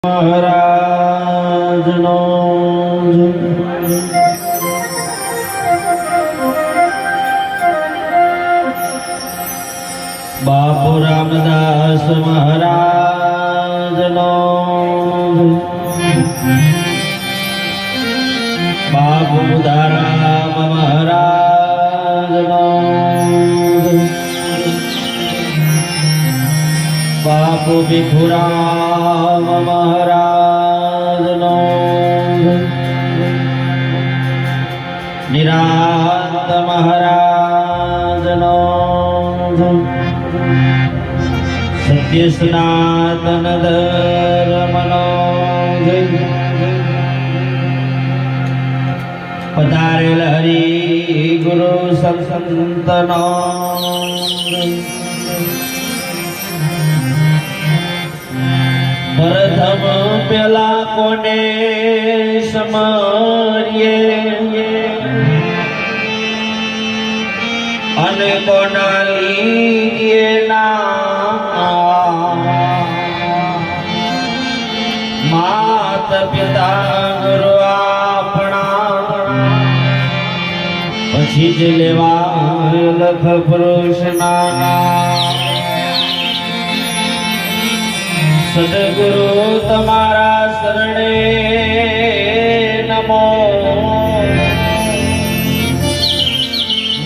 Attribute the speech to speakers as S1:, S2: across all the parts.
S1: મહારાજનો બાપુ રામદાસ મહારાજનો બાપુ બુધારામ મહારાજનો બાપુ ભીખુરામ મહારાજનો નિરાંત મહારાજનો સત્ય સનાતન ધર્મનો પધારેલ હરિ ગુરુ સંતનો પ્રથમ પેલા કોને સમરીએ અને કોના લીએ ના માત પિતા ગુરુ આપણા પછી જ લેવા લખ પુરુષ ના સદગુરુ તમારા શરણે નમો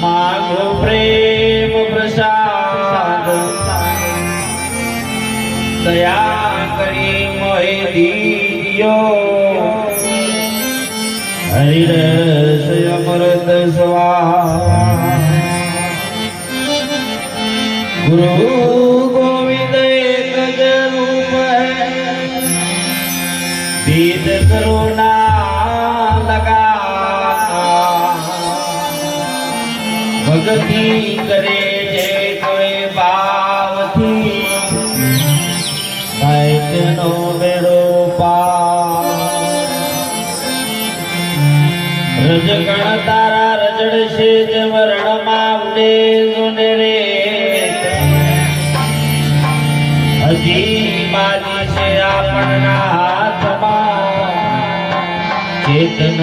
S1: માગો પ્રેમ પ્રસાદ દયા કરી મોહી દીયો હરિરસ અમૃત સ્વાહા ગુરુ ગોવિંદ वेद करुणा लगा भक्ति करे जे कोई भाव थी नो मेरो पा रजगण तारा रजड़ से जमरण मावने सुने रे हजी बाजी से आपना चेतन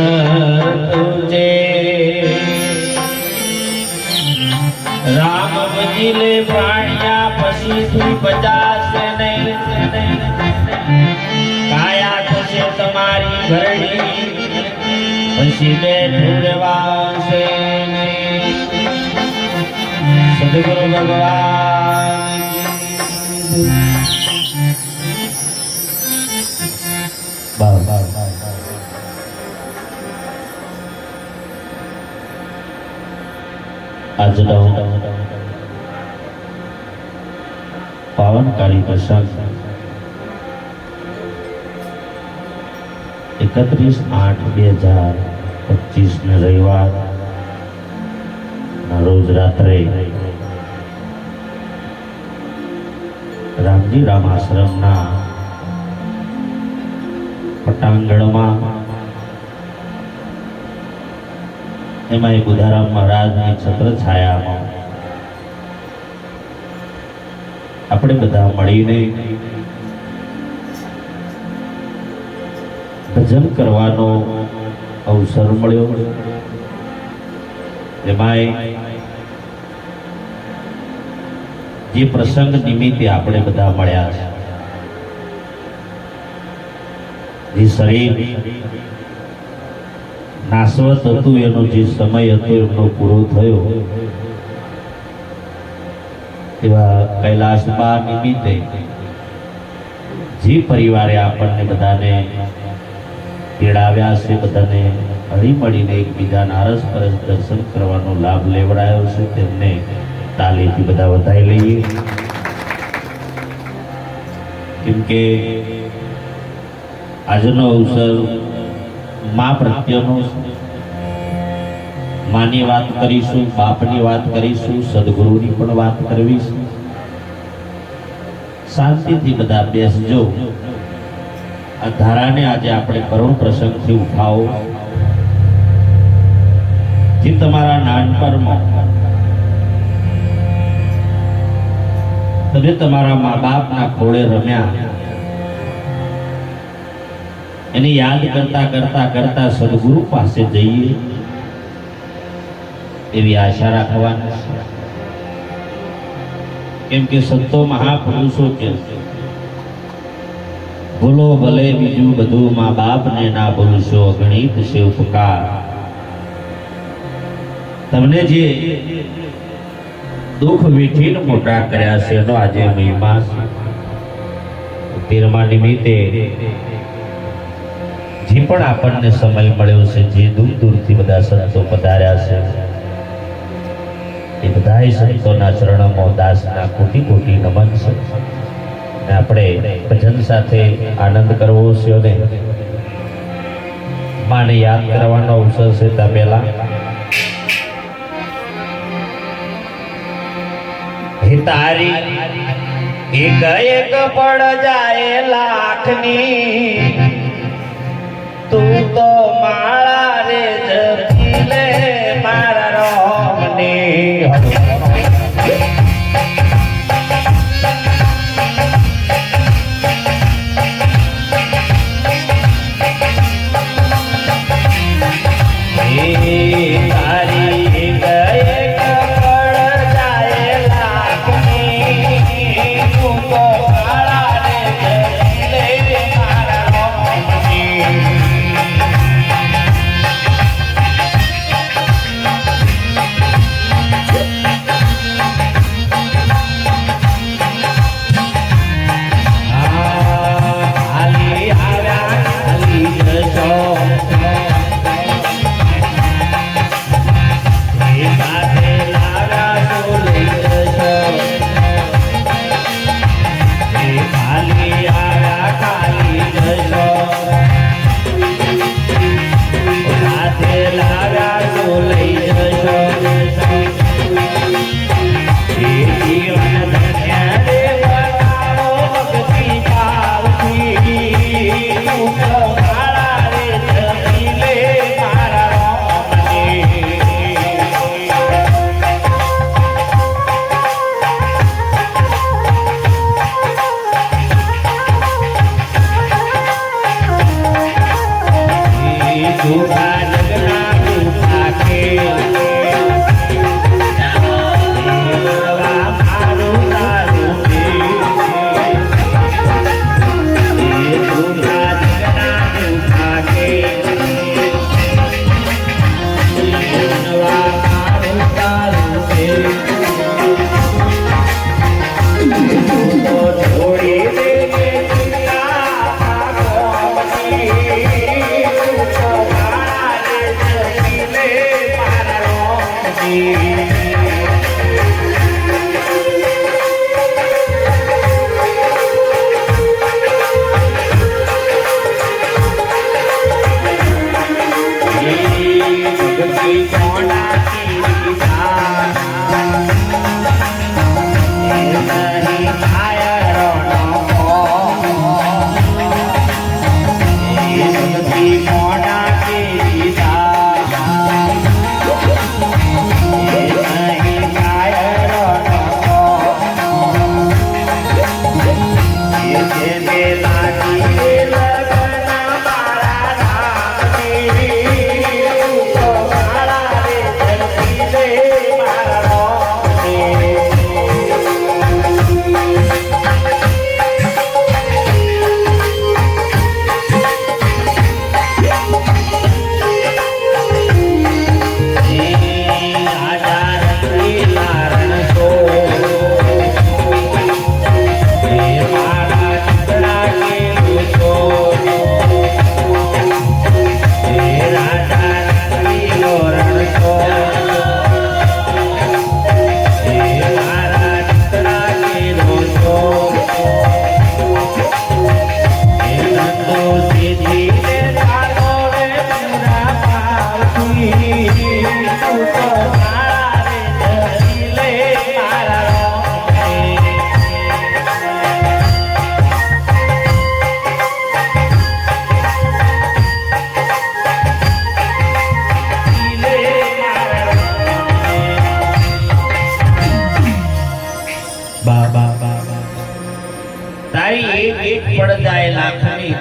S1: तुझे राम बजीले प्राणिया पसी थी बचास नहीं काया थशे तुम्हारी घरड़ी पसी बैठू रेवासे नहीं सदगुरु भगवान આજનો પાવનકારી પ્રસંગ 31/8/2025 ને રવિવાર ના રોજ રાત્રે રામજી રામ આશ્રમના પટાંગણમાં એમાં એક બુધારામ મહારાજની છત્ર છાયામાં આપણે બધા મળીને ભજન કરવાનો અવસર મળ્યો. એમાં જે પ્રસંગ નિમિત્તે આપણે બધા મળ્યા છે, જે શરીર નાશવત હતું એનો જે સમય હતો એમનો પૂરો થયો, એવા કૈલાસબા નિમિત્તે જે પરિવારે આપણને બધાને તેડાવ્યા છે, બધાને હળી મળીને એકબીજાના અરસ પરસ દર્શન કરવાનો લાભ લેવડાયો છે, તેમને તાલીથી બધા વધાઈ લઈએ. કેમ કે આજનો અવસર મા પ્રત્યેનો, માની વાત કરીશું, બાપની વાત કરીશું, સદગુરુની પણ વાત કરવી છે. શાંતિથી બધા બેસજો. આ ધારાને આજે આપણે કરુણ પ્રસંગથી ઉઠાવો. જે તમારા નાનપણમાં તમે તમારા મા બાપના ખોળે રમ્યા, એને યાદ કરતા કરતા કરતા સદગુરુ પાસે જઈએ એવી આશા રાખવાની છે. કેમ કે સંતો મહાપુરુષો કે ભૂલો ભલે બીજું બધું મા બાપને ના ભૂલશો, ગણિત છે ઉપકાર. તમને જે દુઃખ વેઠીને મોટા કર્યા છે એનો આજે મહિમા છે. 13મા નિમિત્તે જે પણ આપણને સમય મળ્યો છે, જે દૂર દૂરથી બધા સંતો પધાર્યા છે, એ બધા સંતોના ચરણોમાં દાસના કોટી કોટી નમન છે. અને આપણે ભજન સાથે આનંદ કરવો છે અને માને યાદ કરવાનો અવસર છે. ત્યાં પહેલા હે તારી એક એક પડ જાય લાખની, તું તો માળા રે જપી લે મારા રોમની.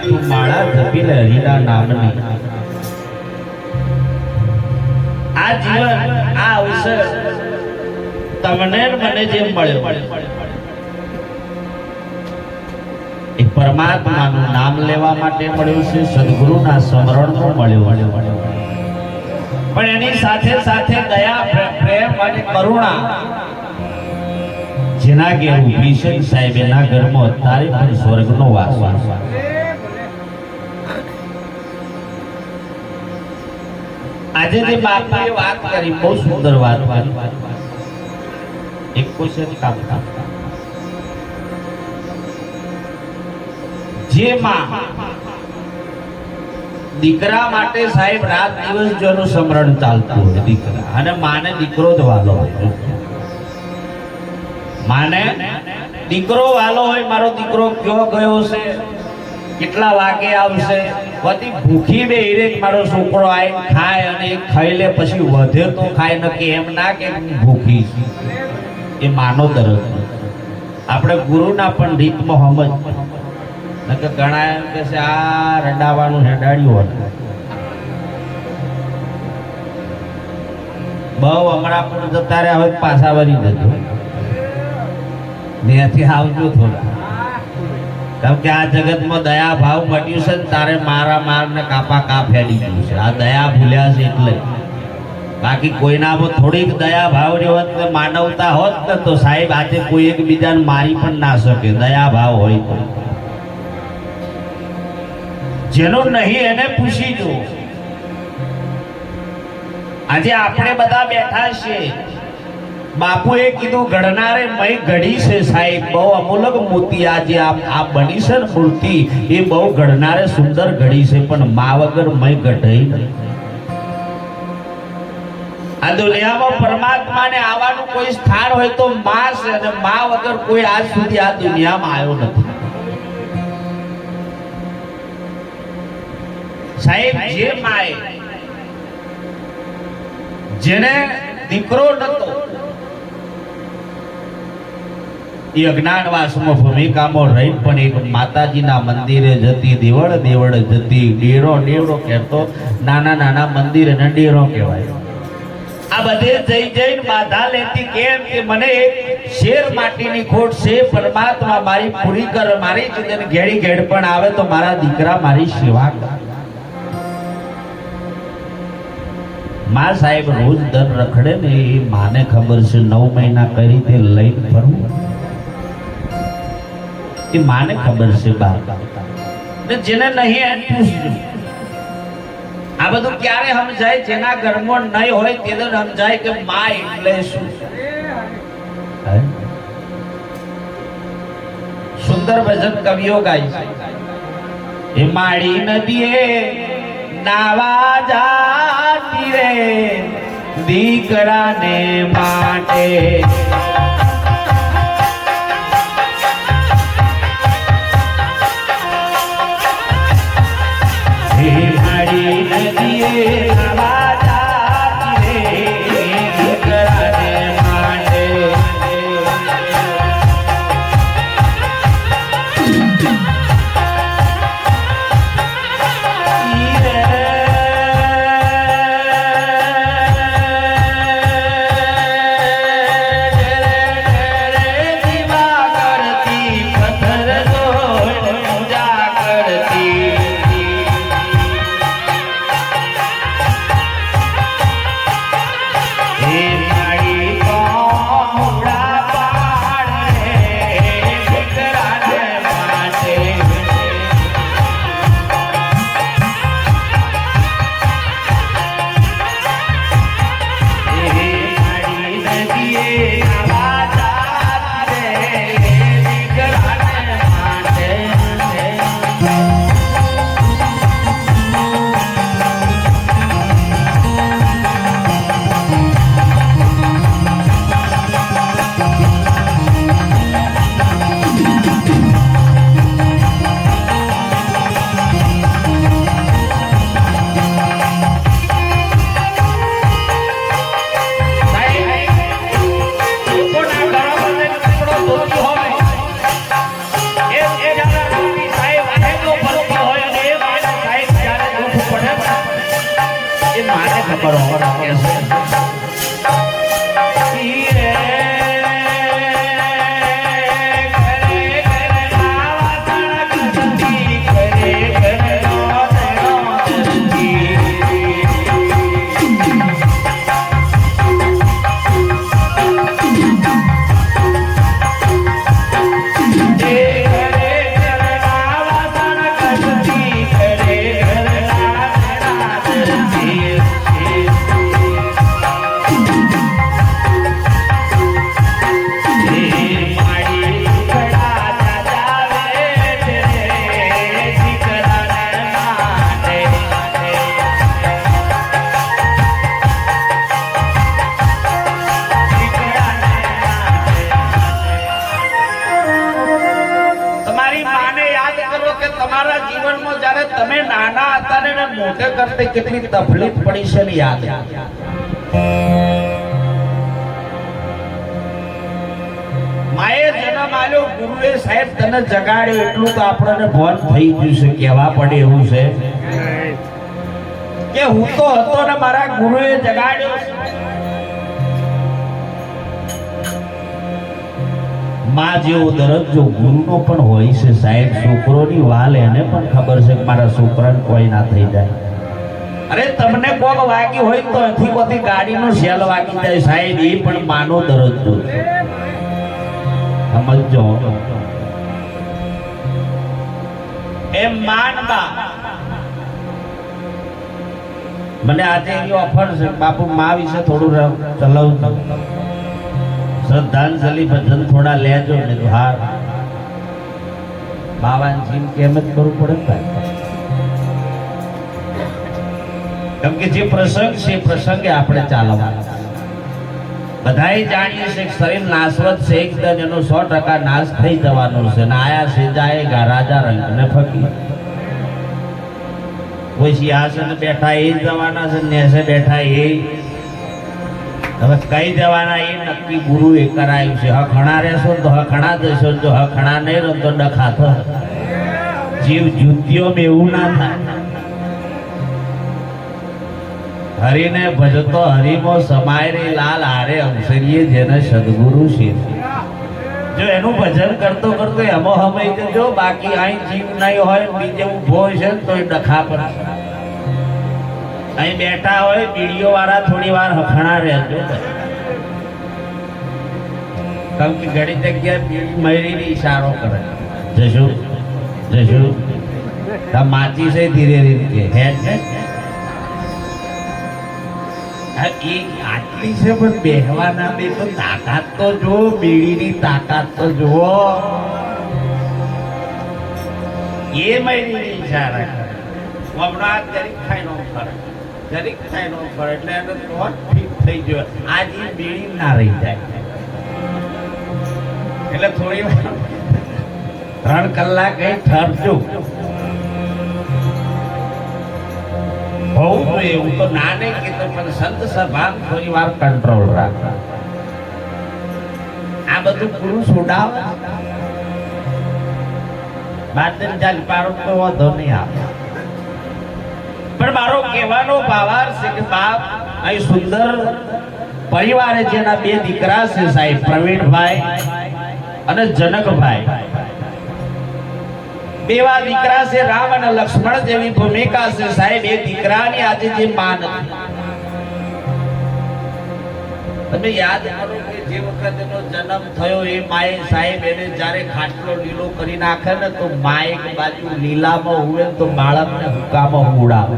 S1: તું માળા જપી લે હરિના નામની. આ જીવન, આ અવસર તમને મને જે મળ્યો એ પરમાત્માનું નામ લેવા માટે મળ્યું છે, સદગુરુના સ્મરણનો મળ્યો. પણ એની સાથે સાથે દયા, પ્રેમ અને કરુણા જેના ઘેર ઊભી છે સાહેબ, એના ઘરમાં અત્યારે પણ સ્વર્ગનો વાસ. આજે જે બાપાએ વાત કરી બહુ સુંદર વાત કરી. એક ક્વેશ્ચન કામ જે માં દીકરા માટે સાહેબ રાત દિવસ જેનું સ્મરણ ચાલતું હોય, દીકરા અને માને દીકરો જ વાલો હોય. માને દીકરો વાલો હોય, મારો દીકરો ક્યો ગયો છે, કેટલા વાગે આવશે, બધી ભૂખી બે હીરે મારો છોકરો આવીને ખાય અને ખાઈ લે, પછી વધે તો ખાય ન કે એમ ના કે ભૂખી. એ માનો દરદ. આપણે ગુરુના પણ રીતમાં સમજ કે ઘણા એમ કે છે આ રડાવાનું હેડાડ્યું હતું બહુ હમણાં પણ જતા રહ્યા હોય પાછા વળી જજો ત્યાંથી આવજો થોડા. કેમ કે આ જગતમાં દયા ભાવ મટ્યું છે ને તારે મારા માર ને કાપા કાપ ફેડી ગયું છે. આ દયા ભૂલ્યા છે એટલે. બાકી કોઈનામાં થોડીક દયા ભાવ જો હોત ને માનવતા હોત ને તો સાહેબ આજે કોઈ એકબીજાને મારી પણ ના શકે. દયા ભાવ હોય તો જેનો નહીં એને પૂછી જો. આજે આપણે બધા બેઠા છીએ, બાપુએ કીધું ઘડનારે મય ઘડી છે સાહેબ, બહુ અમૂલક મોતી આજે આ બની છે ને મૂર્તિ, એ બહુ ઘડનારે સુંદર ઘડી છે, પણ મા વગર મય ઘડાઈ નહીં. આ દુનિયામાં પરમાત્માને આવવાનું કોઈ સ્થાન હોય તો મા છે, અને મા વગર કોઈ આજ સુધી આ દુનિયામાં આવ્યો નથી. સાહેબ જે માએ જેને દીકરો નતો એ અજ્ઞાનવાસમાં ભૂમિકામાં રહી પણ એક માતાજીના મંદિરે જતી, દેવળ દેવળ જતી, ડેરો ડેરો કહેતો, નાના નાના મંદિરને ડેરો કહેવાય. આ બધે જઈ જઈને બાધા લેતી કેમ કે મને એક શેર માટીની ખોટ છે, પરમાત્મા મારી પૂરી કર. મારી જીવન ઘેડી ઘેડ પણ આવે તો મારા દીકરા મારી સેવા કરે. માં સાહેબ રોજ દર રખડે ને એ માને ખબર છે 9 મહિના કઈ રીતે લઈને ફરવું એ માને ખબર છે. બાપ ને જેને નહીં એમ પૂછજો. આ બધું ક્યારે સમજાય? જેના ઘરમાં નહીં હોય તેને સમજાય કે માં એટલે શું. સુંદર ભજન કવિઓ ગાય છે, એ માળી નદીએ નાવા જાતી રે દીકરાને માટે, હે માળી નદીએ નાવા જાતી રે દીકરાને માટે. ખબર હોય તમે નાના હતા ને મોટે કરતે કેટલી તકલીફ પડી છે ને યાદ માએ જન્મ આલ્યો ગુરુએ સાહેબ તને જગાડ્યો એટલું તો આપણને ભાન થઈ ગયું છે કહેવા પડે એવું છે કે હું તો હતો ને મારા ગુરુએ જગાડ્યો માં જેવો દરજ્જો ગુરુનો પણ હોય છે સાહેબ છોકરોની વાલ એને પણ ખબર છે કે મારા છોકરાને કોઈ ના થઈ જાય અરે તમને કોક વાગી હોય તો એથી કોથી ગાડીનો સેલ વાગી જાય સાહેબ એ પણ માનો દરજ્જો સમજો એમ માનબા મને આજે એવી ઓફર છે બાપુ માં વિશે થોડું ચલાવું શ્રદ્ધાંજલિ ભજન થોડા લેજો ને હાર બાવાજી કેમ જ કરવું પડે કેમ કે જે પ્રસંગ છે પ્રસંગે આપણે ચાલવા બધાએ જાણીએ છે કે શરીર નાશવત છે એકદમ એનો 100% નાશ થઈ જવાનો છે ને આયા છે જાયેગા રાજા રંગ ને ફકીર કોઈ સિંહાસન બેઠા એ જવાના છે નેસે બેઠા એ હવે કઈ જવાના એ નક્કી ગુરુએ કરાયું છે હખણા રહેશો તો હખણા જશો જો હખણા નહીં રહો તો ડખા થશે જીવ જુતિયોમાં એવું ના થાય હરિને ભજતો હરિમો સમાય રે લાલ હારે અવસરીએ જેને સદગુરુ છે જો એનું ભજન કરતો કરતો એમો હમાઈ જજો બાકી અહીં જીવ નહીં હોય બીજે ઊભો છે તો એ ડખા પર અહીં બેઠા હોય બીડીઓ વાળા થોડી વાર હખણા રહેજો કેમ કે ઘણી જગ્યાએ બીડી મયરીને ઈશારો કરે જશું માચી છે ધીરે ધીરે હેડ ને આટલી છે પણ બેહવાના બે તો તાકાત તો જો બીડીની તાકાત તો જુઓ એ મયરીને ઈશારા કરે હમણાં જરીક ખાઈ નો ફરે જરીક થાય નો ફરે એટલે એને તો ફીટ થઈ ગયો આજ એ બીડી ના રહી જાય એટલે થોડી વાર 3 કલાક કઈ ઠરજો હોવું જોઈએ એવું તો ના નહીં કીધું પણ સંત સભા થોડી વાર કંટ્રોલ રાખ આ બધું પુરુષ ઉડાવે બાદ ચાલ પારો તો વાંધો નહીં આવે પણ મારો કહેવાનો ભાવાર્થ છે કે બાપ અહીં સુંદર પરિવારે જેના 2 દીકરા છે સાહેબ પ્રવીણભાઈ અને જનકભાઈ બેવા દીકરા છે રામ અને લક્ષ્મણ જેવી ભૂમિકા છે સાહેબ એ દીકરાની આજે જે માન તમે યાદ કરો કે જે વખત એનો જન્મ થયો એ માએ સાહેબ એને જ્યારે ખાટલો લીલો કરી નાખે ને તો માએ એક બાજુ લીલામાં હુએ તો બાળકને હુકામાં હુડાવે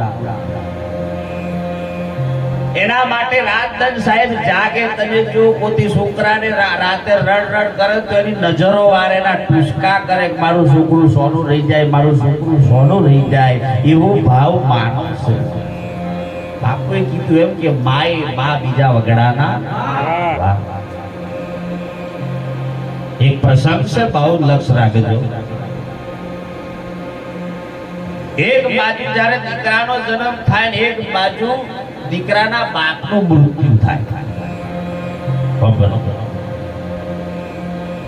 S1: એના માટે રાતદન સાહેબ જાગે તમે જો કોઈ છોકરાને રાતે રડ રડ કરે તો એની નજરો વારેના ટુસકા કરે કે મારું છોકરું સોનું રહી જાય મારું છોકરું સોનું રહી જાય એવો ભાવ માનો છે બાપુએ કીધું એમ કે માય બા બીજા વગડાના એક પ્રસંગ છે બહુ લક્ષ રાખજો એક બાજુ જ્યારે દીકરાનો જન્મ થાય ને એક બાજુ દીકરાના બાપનું મૃત્યુ થાય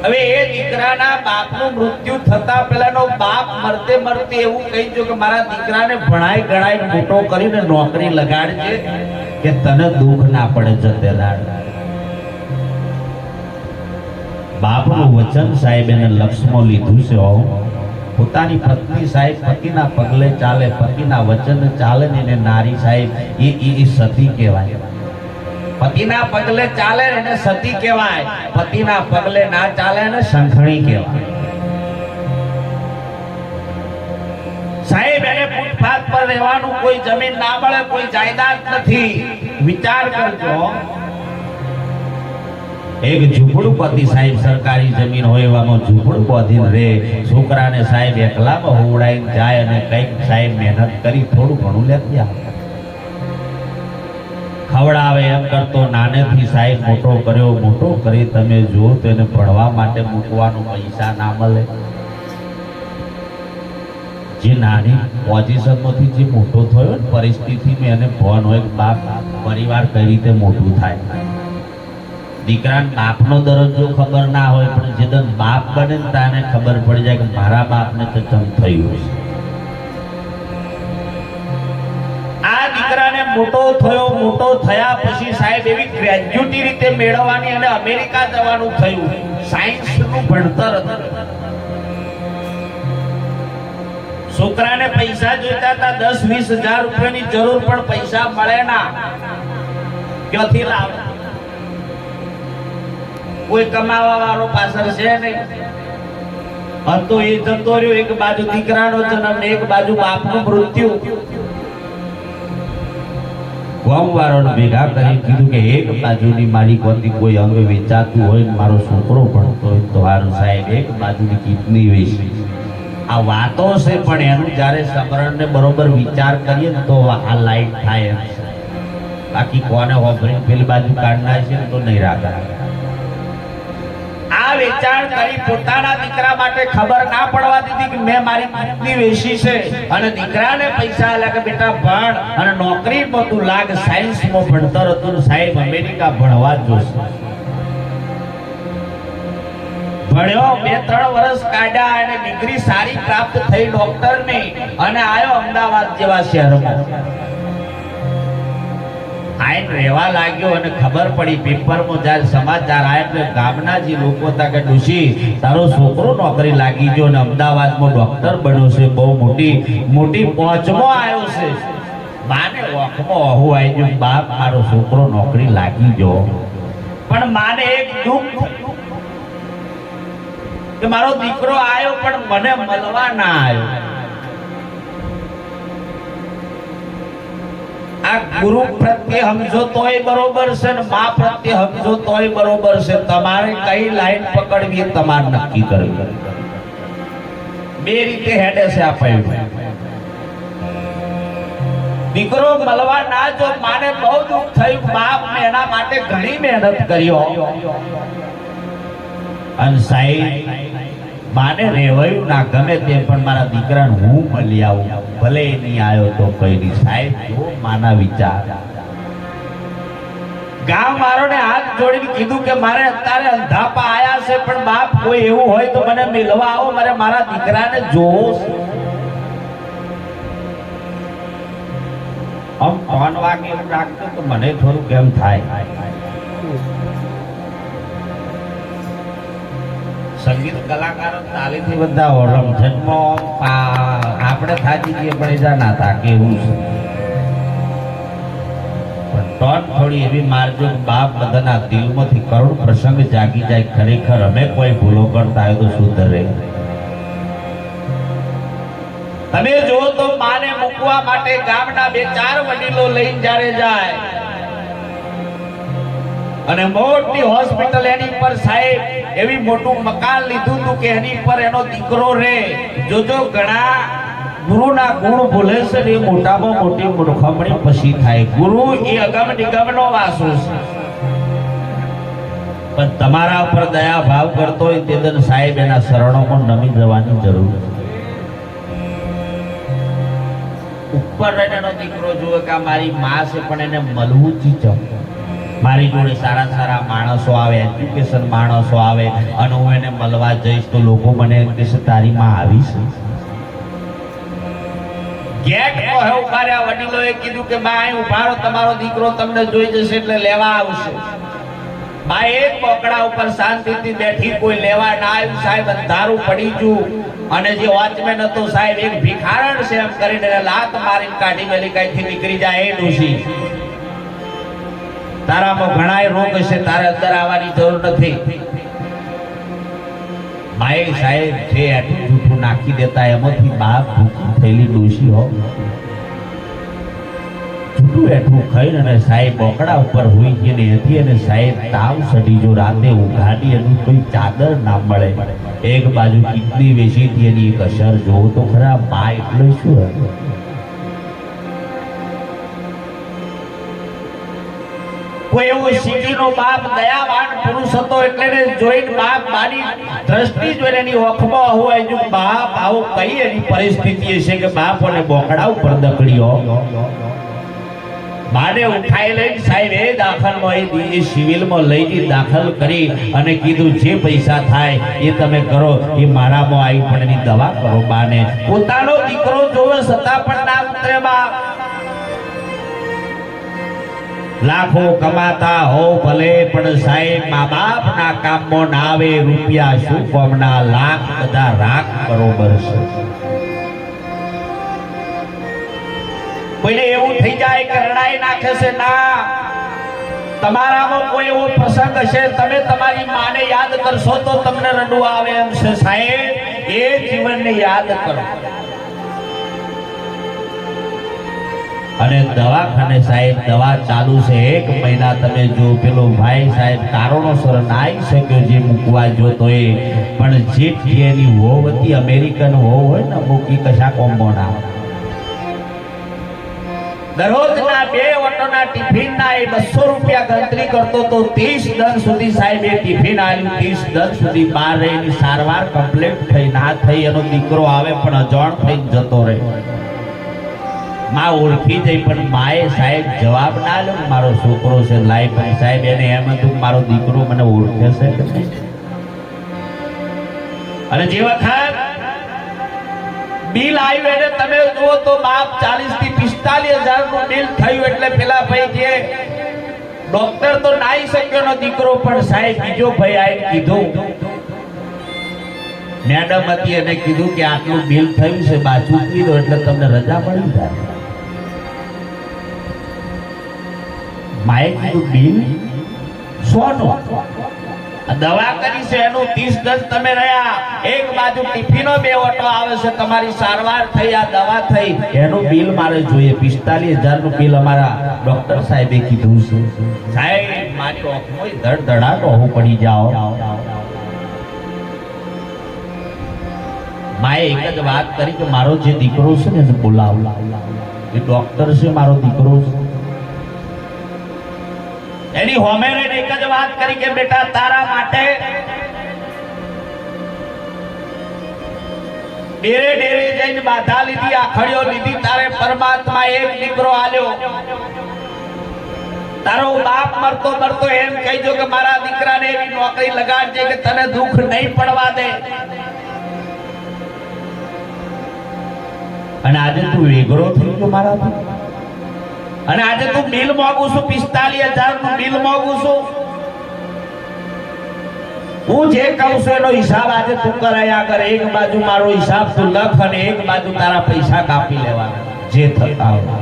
S1: હવે એ દીકરાના બાપનું મૃત્યુ થતા પહેલાનો બાપ મરતે મરતે એવું કહી જો કે મારા દીકરાને ભણાઈ ગણાઈ મોટો કરીને નોકરી લગાડજે કે તને દુઃખ ના પડે જતે દાડ. બાપનું વચન સાહેબ એને લક્ષમાં લીધું છે. પોતાની પત્ની સાહેબ પતિના પગલે ચાલે, પતિના વચન ચાલે ને એને નારી સાહેબ એ સતી કહેવાય. પતિના પગલે ચાલે એને સતી કહેવાય, પતિના પગલે ના ચાલે એને સંખણી કહેવાય. સાહેબ એને ફૂટપાથ પર રહેવાનું, કોઈ જમીન ના મળે, કોઈ જાયદાદ નથી. વિચાર કરજો, એક ઝૂંપડું પતિ સાહેબ સરકારી જમીન હોય એવામાં ઝૂંપડું બાંધીને રહે. છોકરાને સાહેબ એકલામાં હોવડાઈને જાય અને કંઈક સાહેબ મહેનત કરી થોડું ઘણું લેતી આવે, ખવડાવે. એમ કરતો નાનેથી સાહેબ મોટો કર્યો, મોટો કરી તમે જુઓ તો એને ભણવા માટે મૂકવાનું પૈસા ના મળે. જે નાની પોઝિશનમાંથી જે મોટો થયો પરિસ્થિતિમાં એને ભણ હોય બાપ પરિવાર કઈ રીતે મોટું થાય. દીકરાને બાપનો દરજ્જો ખબર ના હોય, પણ જે બાપ બને ને તાને ખબર પડી જાય કે મારા બાપને તો ચમ થયું છે. આ દીકરાને મોટો થયો, મોટો થયા પછી સાહેબ એવી ગ્રેજ્યુટી રીતે મેળવવાની અને અમેરિકા જવાનું થયું. સાયન્સનું ભણતર હતું. છોકરાને પૈસા જોઈતા હતા, 10-20 હજાર રૂપિયાની જરૂર, પણ પૈસા મળે ના. ક્યાંથી લાવે? કોઈ કમાવા વાળો પાછળ છે નહીં. હતો એ જતો રહ્યો. એક બાજુ દીકરાનો જન્મ ને એક બાજુ બાપનું મૃત્યુ. ગામવાળાને ભેગા કરી કીધું કે એક બાજુની મારી કોતી કોઈ અંગ વેચાતું હોય, મારો છોકરો ભણતો હોય તો હારું સાહેબ, એક બાજુની કિડની વેચી. આ વાતો છે, પણ એનું જયારે સમરણ ને બરોબર વિચાર કરીએ ને તો આ લાઈટ થાય એમ. બાકી કોને હોભરી પેલી બાજુ કાઢનાર છે તો નહીં રાખે. આ વેચાણ કરી પોતાના દીકરા માટે ખબર ના પડવા દીધી કે મેં મારી કિડની વેચી છે, અને દીકરાને પૈસા આલ્યા કે બેટા ભણ અને નોકરીમાં તું લાગ. સાયન્સમાં ભણતર હતું સાહેબ, અમેરિકા ભણવા જ જોશે. ભણ્યો, 2-3 વર્ષ કાઢ્યા અને ડિગ્રી સારી પ્રાપ્ત થઈ ડોક્ટરની, અને આવ્યો અમદાવાદ જેવા શહેરમાં. આઈને રહેવા લાગ્યો અને ખબર પડી પેપરમાં જ્યારે સમાચાર આવ્યા એટલે ગામના જે લોકો હતા કે ડોશી તારો છોકરો નોકરી લાગી ગયો અને અમદાવાદમાં ડોક્ટર બન્યો છે, બહુ મોટી પહોંચમાં આવ્યો છે. માને ઓખમાં ઓહું આવી ગયું, બાપ મારો છોકરો નોકરી લાગી ગયો. પણ માને એક દુઃખ કે મારો દીકરો આવ્યો પણ મને મળવા ના આવ્યો. આ ગુરુ પ્રત્યે સમજો તોય બરોબર છે ને મા પ્રત્યે સમજો તોય બરોબર છે. તમારે કઈ લાઈન પકડવી એ તમારે નક્કી કરવી. બે રીતે હેડે છે આ પૈયું. દીકરો મળવા ના જો માને બહુ દુઃખ થયું. બાપ ને એના માટે ઘણી મહેનત કર્યો અને સાહેબ માને રેવાયું ના ગમે તે, પણ મારા દીકરાને હું મળી આવું, ભલે એ નહીં આવ્યો તો કઈ નહીં. સાહેબ જો માના વિચાર. ગામ વાળોને હાથ જોડીને કીધું કે મારે અત્યારે અંધાપા આયા છે, પણ બાપ કોઈ એવું હોય તો મને મિલવા આવો, મારે મારા દીકરાને જોવો છે. આમ 3 વાગે એવું રાખતો તો મને થોડું કેમ થાય. સંગીત કલાકારો તાલીથી બધા રમઝટમાં આપણે થાકી જઈએ પણ એ ના થાકે એવું છે. પણ ટોન થોડી એવી મારજો બાપ બધાના દિલમાંથી કરુણ પ્રસંગ જાગી જાય. ખરેખર અમે કોઈ ભૂલો કરતા હોય તો સુધરે. તમે જો તો માને મૂકવા માટે ગામના 2-4 વડીલો લઈને જ્યારે જાય અને મોટી હોસ્પિટલ એની પર સાહેબ એવી મોટું મકાન લીધું હતું કે એની પર એનો દીકરો રહે. જોજો ઘણા ગુરુના ગુણ ભૂલે છે ને એ મોટામાં મોટી મૂર્ખમણી પછી થાય. ગુરુ એ અગમ નિગમનો વાસો છે, પણ તમારા ઉપર દયા ભાવ કરતો હોય તે સાહેબ એના શરણોમાં નમી જવાની જરૂર છે. ઉપર રહીને એનો દીકરો જુએ કે મારી માં છે પણ એને મળવું જ. મારી જોડે સારા માણસો આવે, એજ્યુકેશન માણસો આવે અને હું એને મળવા જઈશ તો લોકો મને કહેશે તારી માં આવી છે. ગેટ પર ઉભા રહ્યા વડીલોએ કીધું કે બા અહીં ઉભા રહો, તમારો દીકરો તમને જોઈ જશે એટલે લેવા આવશે. બા એક બોકડા ઉપર શાંતિથી બેઠી, કોઈ લેવા ના આવ્યું. સાહેબ અંધારું પડી ગયું અને જે વોચમેન હતો સાહેબ એક ભિખારણ છે એમ કરીને લાત મારીને કાઢી મેલી કાઈથી નીકળી જાય. એ ડોશી, તારામાં ઘણાય રોગ હશે, તારે અંદર આવવાની જરૂર નથી. માએ સાહેબ જે આટલું જૂઠું નાખી દેતા એમાંથી બાપ ભૂખી થયેલી ડોશી હો જૂઠું એટલું ખાઈને અને સાહેબ બોકડા ઉપર હોઈ ગઈ હતી અને સાહેબ તાવ સડી જો રાતે ઉઘાડી એનું કોઈ ચાદર ના મળે. એક બાજુ કિડની વેચી હતી એની એક અસર જોવો તો ખરા. બા એટલે શું હતું? કોઈ એવો સિટીનો બાપ દયાવાન પુરુષ હતો એટલે જોઈને બાપ બાની દ્રષ્ટિ જોઈને એની ઓખમાં હોય જો બાપ આવો કઈ એની પરિસ્થિતિ હશે કે બાપ અને બોકડા ઉપર દકડીઓ. બાને ઉઠાઈ લઈને સાહેબ એ દાખલમાં એ સિવિલમાં લઈ દાખલ કરી અને કીધું જે પૈસા થાય એ તમે કરો, એ મારામાં આવી પણ એની દવા કરો. બાને પોતાનો દીકરો જોવે છતાં પણ ના ઉતરે. બા લાખો કમાતા હો ભલે પણ સાહેબ મા બાપ ના કામમાં ના આવે. રૂપિયા શું કામના, લાખ બધા રાખ બરોબર છે. કોઈને એવું થઈ જાય કે રડાઈ નાખે છે. ના, તમારામાં કોઈ એવો પ્રસંગ હશે, તમે તમારી માને યાદ કરશો તો તમને રડવું આવે એમ છે. સાહેબ એ જીવનને યાદ કરો. અને દવાખાને સાહેબ દવા ચાલુ છે 1 મહિના. તમે જો પેલો ભાઈ સાહેબ કારણોસર ના આવી શક્યો જે મૂકવા જોતો એ, પણ જે એની વહુ હતી અમેરિકન વહુ હોય ને મૂકી કશા કોમ્બો ના. દરરોજના 2 ઓટોના ટિફિનના એ 200 રૂપિયા ગણતરી કરતો તો 30 દન સુધી સાહેબ એ ટિફિન આવ્યું. 30 દન સુધી બહાર રહીની સારવાર કમ્પ્લીટ થઈ ના થઈ. એનો દીકરો આવે પણ અજાણ થઈ જતો રહે. માં ઓળખી જઈ પણ માએ સાહેબ જવાબ ના લ્યો. મારો છોકરો છે લાઈ, પણ સાહેબ એને એમ હતું મારો દીકરો મને ઓળખે છે કે નહીં. અને જે વખત બિલ આવ્યું એને તમે જુઓ તો બાપ 40 થી 45,000 નું બિલ થયું. એટલે પેલા ભાઈ જે ડોક્ટર તો નાઈ શક્યો નો દીકરો, પણ સાહેબ બીજો ભાઈ આવીને કીધું, મેડમ હતી એને કીધું કે આટલું બિલ થયું છે, બા ચૂકવી દો એટલે તમને રજા મળી જાય. માએ કીધું બિલ 100 નું, દવા કરી છે એનું 30 દન તમે રહ્યા. એક બાજુ ટિફિનો 2 ઓટો આવે છે, તમારી સારવાર થઈ, આ દવા થઈ, એનું બિલ મારે જોઈએ. 45,000 નું બિલ અમારા ડોક્ટર સાહેબે કીધું છે. સાહેબ મારી ઓખમાં ધડધડાટ ઓહું પડી જાઓ. માએ એક જ વાત કરી કે મારો જે દીકરો છે ને એને બોલાવ. એ ડોક્ટર છે, મારો દીકરો છે. એની હોમે રહીને એક જ વાત કરી કે બેટા તારા માટે ડેરે જઈને બાધા લીધી, આખડીઓ લીધી, તારે પરમાત્મા એક દીકરો આલ્યો. તારો બાપ મરતો એમ કહીજો કે મારા દીકરાને એવી નોકરી લગાડજે કે તને દુઃખ નહીં પડવા દે. અને આજે તું વેગરો થઈ ગયો મારાથી. અને આજે તું બિલ માંગુ છું 45,000 નું બિલ માંગુ છું. હું જે કહું છું એનો હિસાબ આજે તું કરાયા કર. એક બાજુ મારો હિસાબ તું લખ અને એક બાજુ તારા પૈસા કાપી લેવાના જે થતા હોય.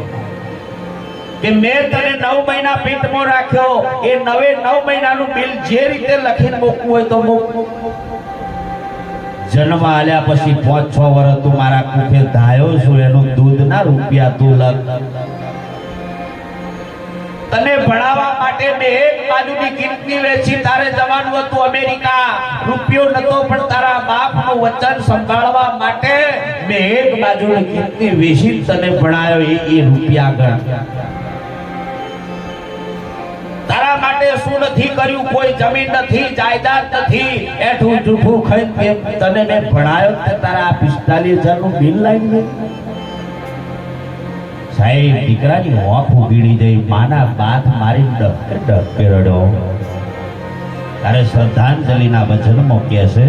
S1: કે મેં તને 9 મહિના પેટમાં રાખ્યો, એ 9 મહિનાનું બિલ જે રીતે લખીને મૂકવું હોય તો મૂક. જન્મ આલ્યા પછી 5-6 વર્ષ તું મારા કુખે ધાયો છું, એનું દૂધના રૂપિયા તું લખ. તને ભણાવવા માટે મેં એક બાજુની કિડની વેચી, તારે જવાનું હતું અમેરિકા, રૂપિયો નતો, પણ તારા બાપનું વચન સંભાળવા માટે મેં એક બાજુની કિડની વેચી તને ભણાયો. એ રૂપિયા ગણ. તારા માટે શું નથી કર્યું? કોઈ જમીન નથી, જાયદાદ નથી, એઠું જૂઠું ખાઈ તને મેં ભણાયો. તારા 45,000 નું બિલ લાવી. સાહેબ દીકરાની હોફ ઉગીડી જઈ. માના બાથ મારી ડકે રડ્યો. તારે શ્રદ્ધાંજલિના વચનમાં કહે છે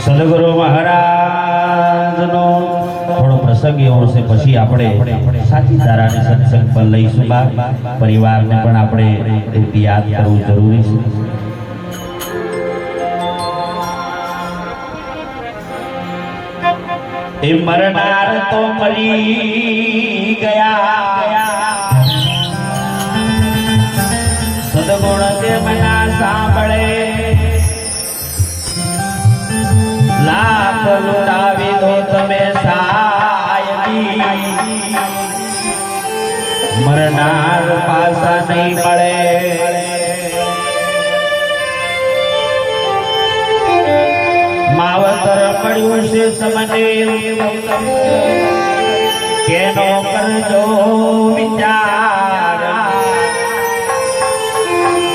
S1: સદગુરુ મહારાજનો પ્રસંગ એવો છે પછી આપણે સાથીદારાને સત્સંગ પર લઈશું બા પરિવારને પણ આપણે યાદ કરવું જરૂરી છે એ મરનાર તો મરી ગયા સદગુણ દેવના સાંભળે લાખ લૂટાવી દો તમે સાયની મરનાર પાછા નહીં મળે માવતર પડ્યું છે તમને કેનો કરજો વિચાર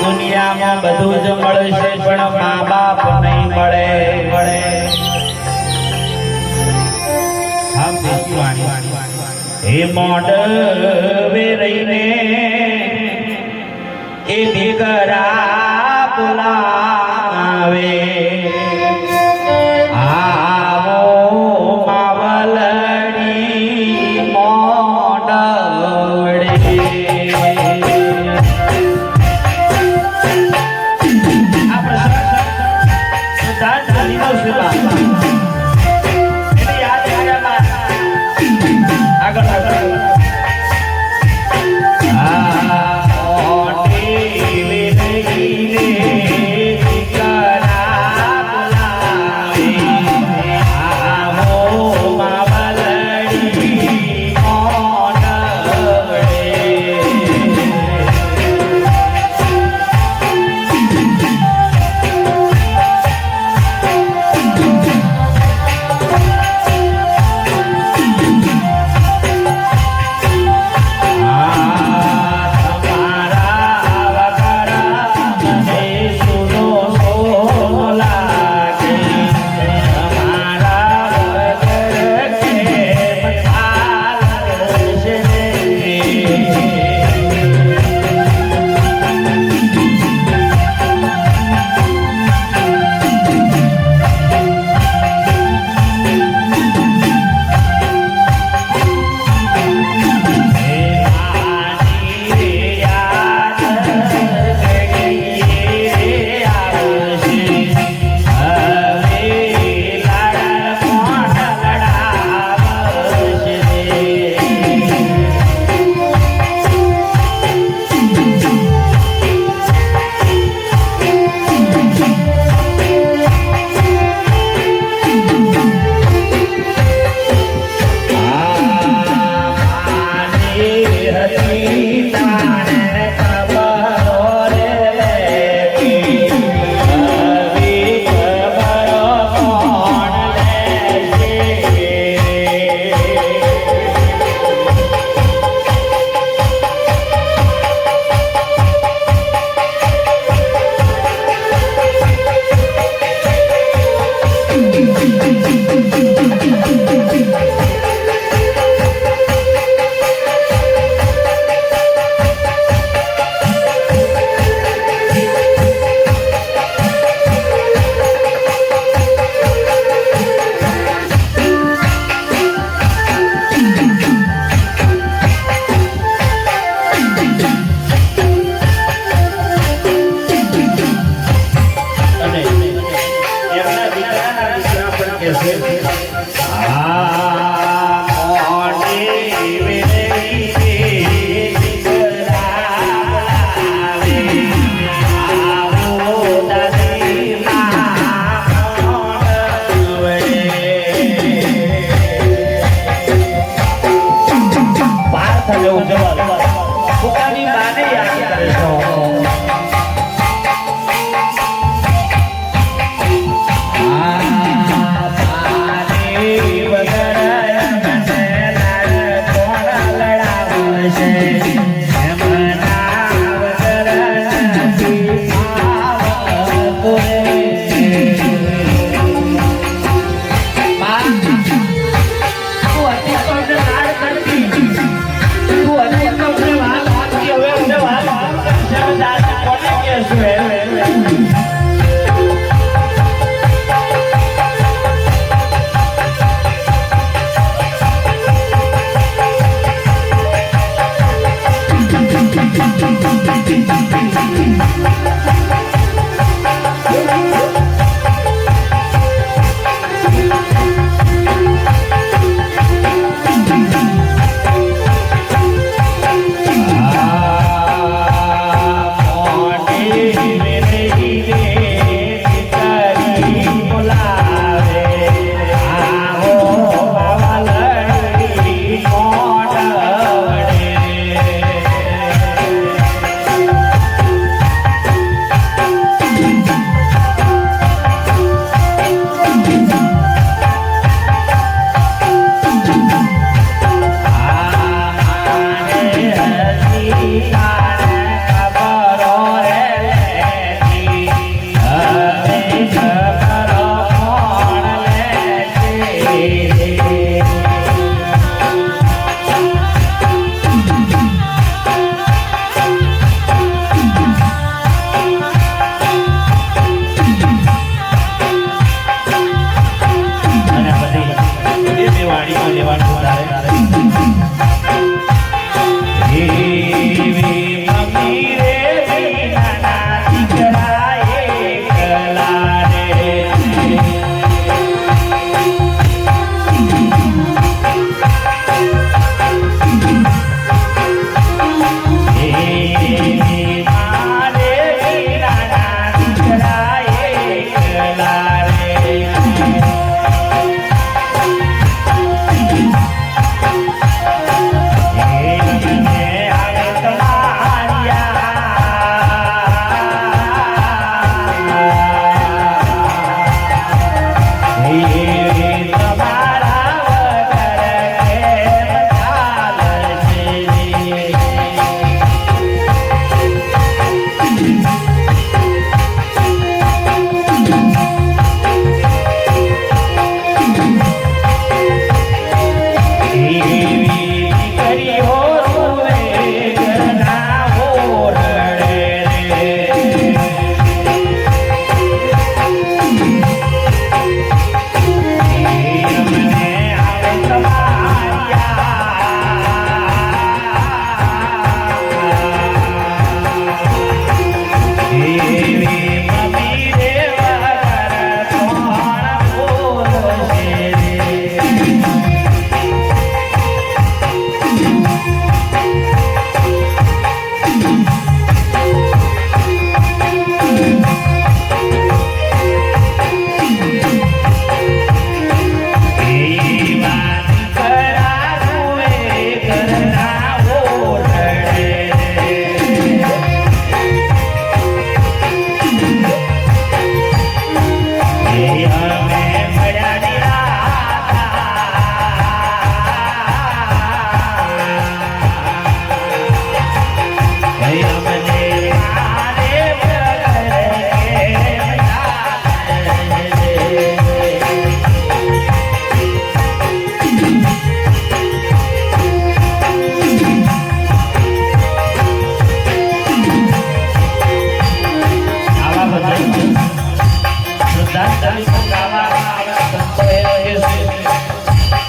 S1: દુનિયામાં બધું જ મળશે પણ મા બાપ નહીં મળે હે મોડ વેરઈને એ દીકરા બોલાવે આવો માવલડી મોડવડે વાણીમાં લેવાનું તારે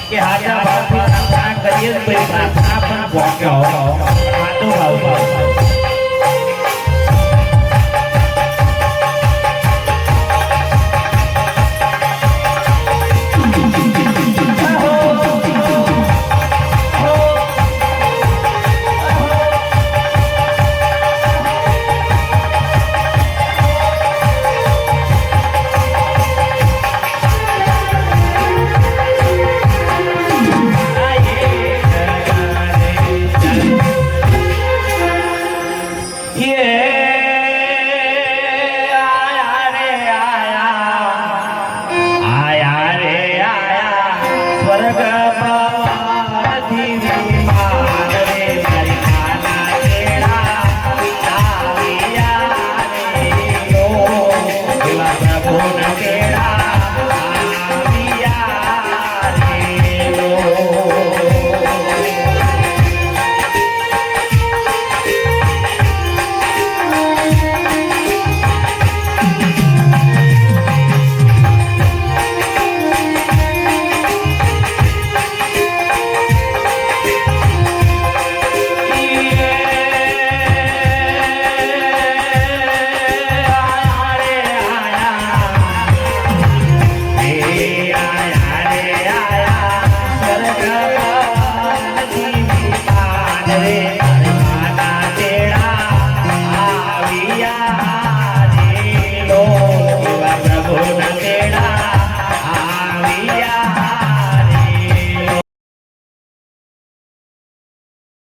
S2: કે હાજા બાપા કરીએ તો પ્રાર્થના પણ પહોંચ્યો